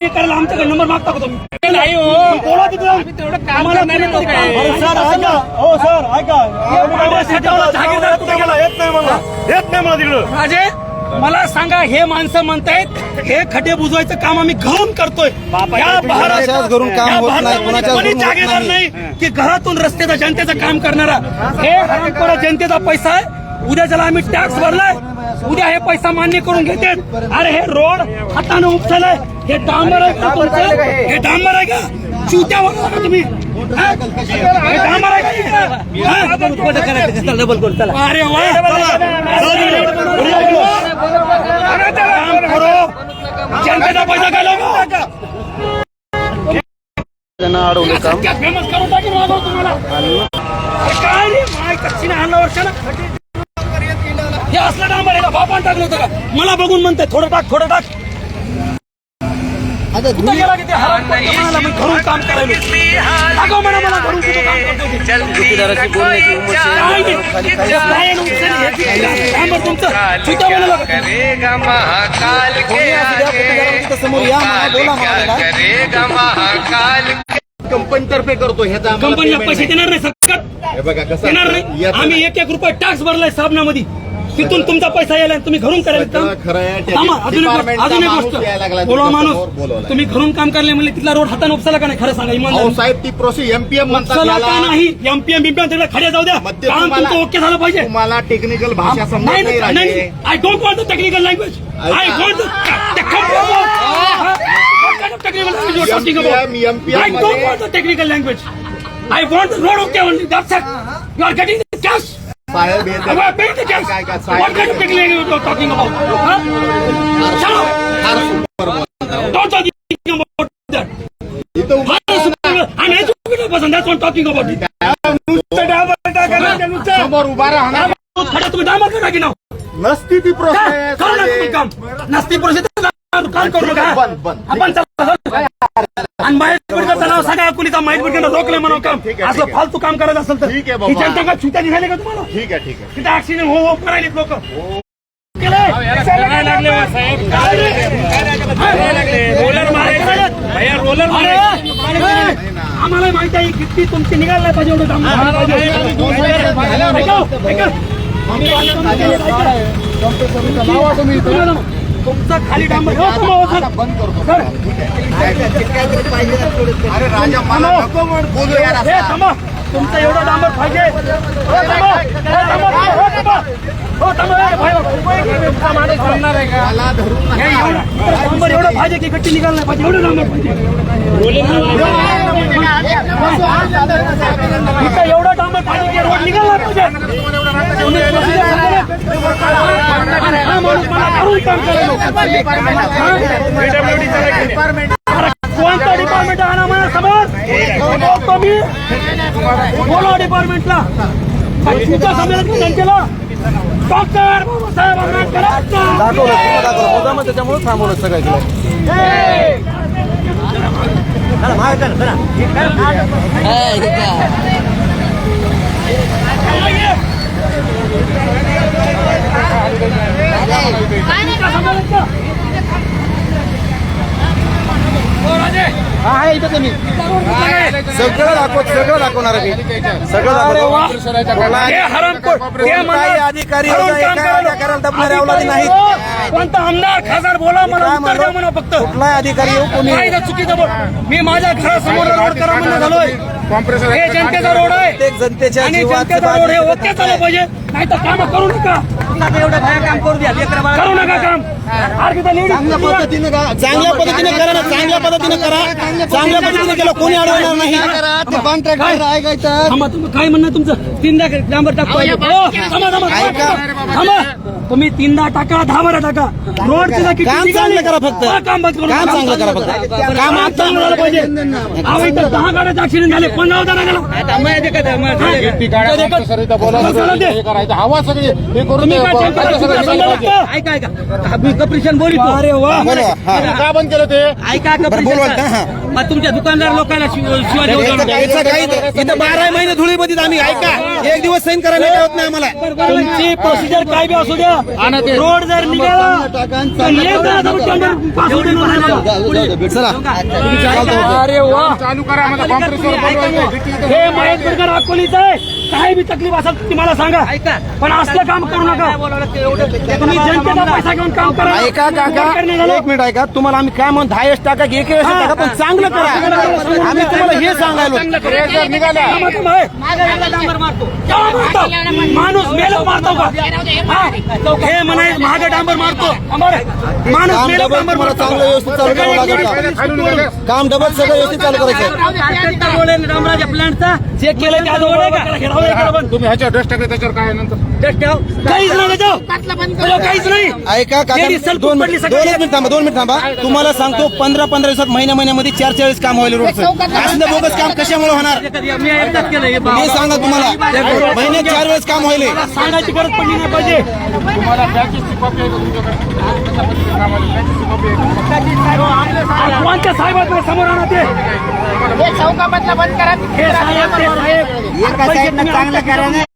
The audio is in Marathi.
करायला आमच्याकडे नंबर मागता का तुम्ही? नाही हो, बोला तिथं. तेवढं काम करणारे लोक आहे. अरे सर ऐका, हो सर ऐका, जागीरदार कुठे गेला? येत नाही मला तिकडं. राजे मला सांगा, हे माणसं म्हणतायत हे खड्डे बुजवायचं काम आम्ही घरून करतोय. कोणाच्याच घरून काम होत नाही, कोणाच्याच कोणी घरून होत जागीरदार नाही. नाही की घरातून रस्त्याचा जनतेचं काम करणारा. हे हरामखोर जनतेचा पैसा आहे. उद्या ज्याला आम्ही टॅक्स भरलाय, उद्या हे पैसा मान्य करून घेतात. अरे हे रोड हाताने उपसायलाय. हे डांबर आहे का तुमचं? हे डांबर आहे का? चुत्यावर का तुम्ही? हे डांबर आहे का? डबल करू चला. अरे वा, जनतेचा पैसा घालव का? त्यांना अडवलं काम. फेमस करून टाकेल माझं तुम्हाला. काय रे माय कच्चीने आणलं वर्षाला. हे असलं डांबर आहे का? बापान टाकलं होतं का? मला बघून म्हणताय थोडं टाक थोडं टाक. कुठं गेला की ते म्हणाला मी घरून काम करायला. दाखव म्हणा मला घरून कुठं काम करतो. गुत्तेदाराची बोलण्याची उमत काय डांबर तुमचं चुत्या बोलायला का? करेगा महाकाल के समोर या म्हणा, बोला महाकाल कंपनीतर्फे करतो ह्याचा कंपनीला पैसे देणार नाही सरकार. हे बघा कसं देणार नाही. आम्ही 1-1 रुपये टॅक्स भरलाय साबणामध्ये. तिथून तुमचा पैसा यायला तुम्ही घरून करायला काम. थांबा, अजून एक गोष्ट बोलवा माणूस. तुम्ही घरून काम करले म्हणजे तिथला रोड हाताने उपसाला का नाही? खरं सांगा इमान साहेब ती प्रोसेस एमपीएम उपसाला का नाही? एमपीएम तिकडे खड्या जाऊ द्या. काम तुमचं ओके झालं पाहिजे. तुम्हाला टेक्निकल भाषा समजत नाही नाही नाही राजे. I don't want the technical language. I want I don't want the technical language. I want the road okay only. That's it. You are getting the cash. साहेब हे I am paying the cash. What kind of technical language you are talking about? Huh? Shut up. Don't talk about that. I'm educated person. That's what I'm talking about. समोर उभा राहणार तुम्ही डांबर करा की नाव नसती ती प्रोसेस. करू नका तुम्ही काम. नसती प्रोसेस काम करू नका. आपण आणि माहीत बिडकर नाव सांगा. कुणीचा माहीत बिडकर रोखले म्हणून काम. असं फालतू काम करायचं असेल तर ठीक आहे ही बाबा. जनता का छुट्या निघाले का तुम्हाला? ठीक आहे ठीक आहे. तिथे ऍक्सिडेंट हो करायलेत लोक. आम्हाला माहिती आहे किती तुमची निघाल नाही पाहिजे एवढं तुमचं खाली डांबर बंद करतो. अरे राजा मला नको बोलू यार. थांबा. तुमचं एवढं डांबर पाहिजे. मला धरून डांबर एवढं पाहिजे की गट्टी निघाल नाही पाहिजे. एवढं डांबर पाहिजे. एवढं डांबर पाहिजे की रोड निघाला पाहिजे. हा माणूस मला घरून काम करायला. कोणतं डिपार्टमेंट आणा मला समोर. तुम्ही बोला डिपार्टमेंटला. तुमच्या संमेलनात जनतेला डॉक्टर बाबासाहेब आंबेडकरांचा दाखवलं त्याच्यामुळे थांबवलं सगळं सगळं दाखवणार मी सगळं अधिकारी नाहीत. कोणता आमदार खासदार बोला मला उत्तर द्या म्हणा फक्त. कुठलाही अधिकारी येऊ कोणी चुकीचं बोल. मी माझ्या घरासमोर रोड करा म्हणून झालोय. हे जनतेचा रोड आहे जनतेच्या आणि जनतेचा रोड हे ओके झालं पाहिजे. नाही तर काम करू नका. एवढं बाहेर काम करू द्या. करू नका काम. चांगल्या पद्धतीने करा ना. चांगल्या पद्धतीने करा. चांगल्या पद्धतीने केलं कोणी अडवणार नाही. थांबा. तुम्ही काय म्हणणं तुमचं? 3दा डांबर टाकतो. थांबा. तुम्ही 3दा टाका 10 बारा टाका. रोडचं काम चांगलं करा फक्त. काम बंद करू. काम चांगलं करा फक्त. काम आज चांगलं झालं पाहिजे. अहो इथं 10 गाड्याचे ऍक्सिडेंट झाले. 15 जणांना हवा सगळी हे करून ऐका मी कप्रिशन बोलितो. अरे वा. का बंद केलं ते? ऐका कप्रिशन. मग तुमच्या दुकानदार लोकांना शिवाय याचा काही इथं 12 महिने धुळीमध्ये आम्ही ऐका एक दिवस सैन करायला होत नाही आम्हाला. तुमची प्रोसिजर काय बी असू द्या, रोड जर निघाला तर एक जणाचा पण टेंडर पास होऊ देणार नाही. चला अरे वा, चालू करा आम्हाला कॉम्प्रेसर बोलवायचं. हे महेशगड अकोलीचं आहे. काय बी तकलीफ असेल ती मला सांगा, पण असलं काम करू नका. तुम्ही जनतेचा पैसा घेऊन काम करा. ऐका काका, एक मिनिट ऐका. तुम्हाला आम्ही काय म्हणतो 10 टाका की 1 टाका, पण चांगलं करा. आम्ही तुम्हाला हे सांगायलो. रेझर निघाला. माणूस मेलं मारतो का? हा? हे म्हणाय महाग डांबर मारतो. माणूस काम मेलं डबल डांबर तुम्हाला मारतो. चांगलं व्यवस्थित चालू करावं लागेल. काम डबल सगळं व्यवस्थित चालू करायचं. रामराजा प्लॅनचा जे केलं त्या दोघं आहे का? तुम्ही ह्याच्यावर डस्ट टाकले त्याच्यावर काय आहे नंतर काहीच नाही त्याच्यावर. काहीच नाही. ऐका काका, गेली सलकून 2 पडली मिनिट सगळी. दोन मिनिट थांबा. तुम्हाला सांगतो 15 दिवसात महिन्यामध्ये 4 काम व्हायला रोडचं. असलं बोगस काम कशामुळे होणार मी एकदाच केलं हे हे सांगा. तुम्हाला महिन्यात 4 वेळेस काम व्हायले. सांगायची गरज पडली नाही पाहिजे. तुम्हाला टॅक्सची कॉपी आहे का तुमच्याकडे? टॅक्सची कामाला टॅक्सची कॉपी आहे का? कोणत्या साहेबांकडे समोर आणा ते. हे साहेब, ते साहेब. पैसे तुम्ही आणता.